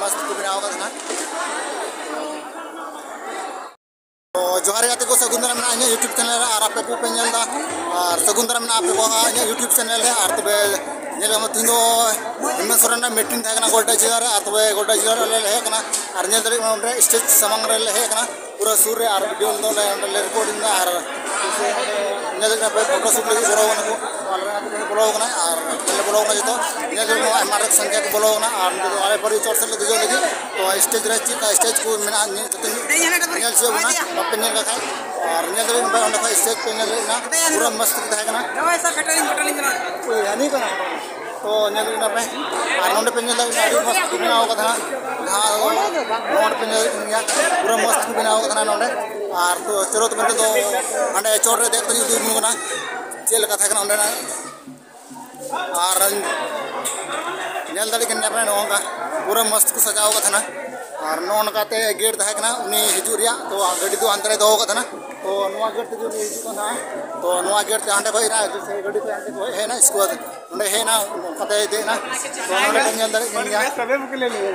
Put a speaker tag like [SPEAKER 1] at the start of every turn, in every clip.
[SPEAKER 1] मस्त को बनाव का था तो जोहार गाते को सगुंदरा में इन यूट्यूब चैनल और आप को पे नेल दा और सगुंदरा में आप को इन यूट्यूब चैनल है और तबे नेल हम तीन हिम्मत सोरेन मीटिंग था गोल्टा जिला रे तबे गोल्टा जिला रे हे कना और नेल दरी में स्टेज समंग रे हे कना पूरा सूर रे और वीडियो दो ले रिकॉर्डिंग दा और नेल दरी पे फोटो शूट लगी बोलो को बोलो कना और ले बोलो कना जतो नेल दरी हमारे संख्या को बोलो कना और आरे पर चोर से लगी जो लगी तो स्टेज रे चिका स्टेज को मेना जतो नेल से बना पे नेल का और नेल दरी पे उन स्टेज पे नेल ना पूरा मस्त था कना
[SPEAKER 2] ऐसा कटलिंग
[SPEAKER 1] कोई यानी कना तो नेल ना पे और नोंडे पे नेल अड़ी मस्त बनाव का था हां नोंडे पे नेल पूरा मस्त बनाव का था नोंडे और तो चलो तो तो अंडे चोर रे देखते यूट्यूब में ना चेल का था ना ना और नेल दड़ी कन्या पे नोंगा पूरा मस्त को सजाव का था ना और नोन काते गेट था ना उनी हिजुरिया तो गड्डी तो अंतरे दो का था ना तो नवा गेट जो हिजु ना तो नवा गेट ते अंडे कोई ना से गड्डी पे अंडे कोई है ना इसको अंडे है ना कते दे ना तो नोने नेल दड़ी कन्या
[SPEAKER 2] सबे बुक ले लिए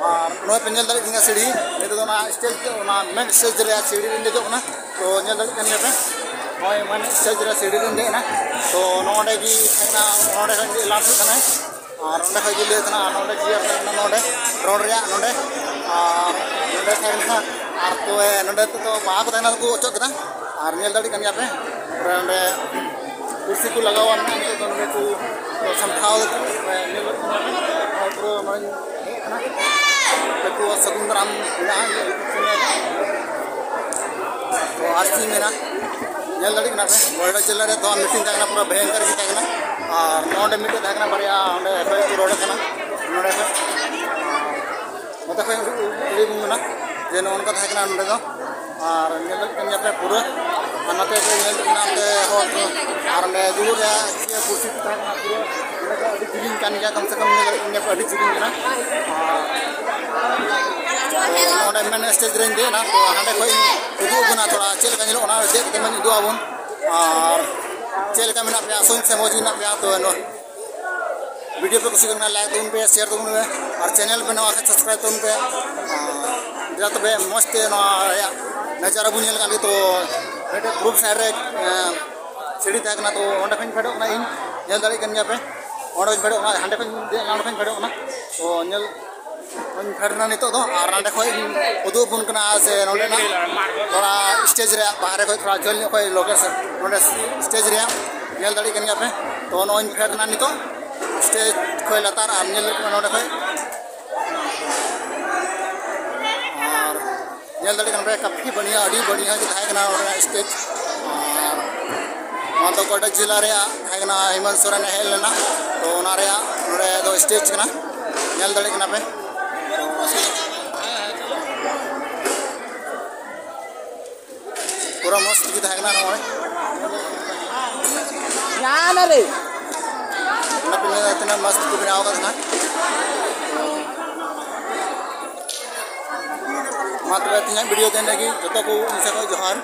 [SPEAKER 1] और नोय पे नेल दड़ी कन्या सीढ़ी ये तो ना स्टेज ना मेन स्टेज रे सीढ़ी ले जो ना तो नेल दड़ी कन्या पे होय मन स्टेज रे सीढ़ी ले ना तो नोडे की थाना नोडे की लास्ट थाना और नोडे खै ले थाना नोडे जिया नोडे रोड रे नोडे और नोडे थाना और तो नोडे तो बा को थाना को ओचो कदा और नेल दड़ी कन्या पे नोडे कुर्सी को लगावा तो नोडे को संभाव नेल और मन ना तो सगुंदराम तो आरसी में ना नेल दड़ी कना पे गोल्डा जिला रे तो मीटिंग था पूरा भयंकर की था और नोडे मीटिंग था बरिया ओंडे पे रोड कना नोडे पे मत पे उड़ी बुना जे नोन का था नोडे दो और नेल दड़ी कन्या पे पूरा अनते पे नेल नाते हो और ने दूर या कुर्सी था पूरा नोडे अडी चिलिंग कान गया कम से कम नेल कन्या पे अडी चिलिंग ना नोडे मैंने स्टेज रे दे ना तो हांडे कोई उदु बना थोड़ा चेल का निलो ना देख के मन उदु आबन और चेल का मेना पे सोन से मौजूद ना पे तो नो वीडियो पे कुछ करना लाइक तुम पे शेयर तुम पे और चैनल पे नवा सब्सक्राइब तुम पे जा तो बे मस्त नो नजारा बुनियल का तो बेटे ग्रुप साइड रे सीढ़ी था तो ओंडे फेन फेडो ना इन नेल दड़ी कन्या पे ओंडे फेडो ना हांडे फेन फेडो ना तो नेल फेडना नितो तो और नाडे खोय उदु बुन कना से नोडे ना थोड़ा स्टेज रे बाहर खोय थोड़ा जल खोय लोकेशन नोडे स्टेज रे नेल दड़ी कन्या पे तो नोन फेडना नितो स्टेज खोय लतार और नेल नोडे खोय और नेल दड़ी कन पे काफी बढ़िया अड़ी बढ़िया की थाय कना स्टेज और मातो कोटा जिला रे थाय कना हिमंत सोरेन हेल लेना तो ना रे नोडे दो स्टेज कना नेल दड़ी कना पे पूरा मस्त की था ना नोडे
[SPEAKER 2] जान रे
[SPEAKER 1] ना पे इतना मस्त को बनाव का था मात्र वीडियो देने की जो को इनसे जोहार।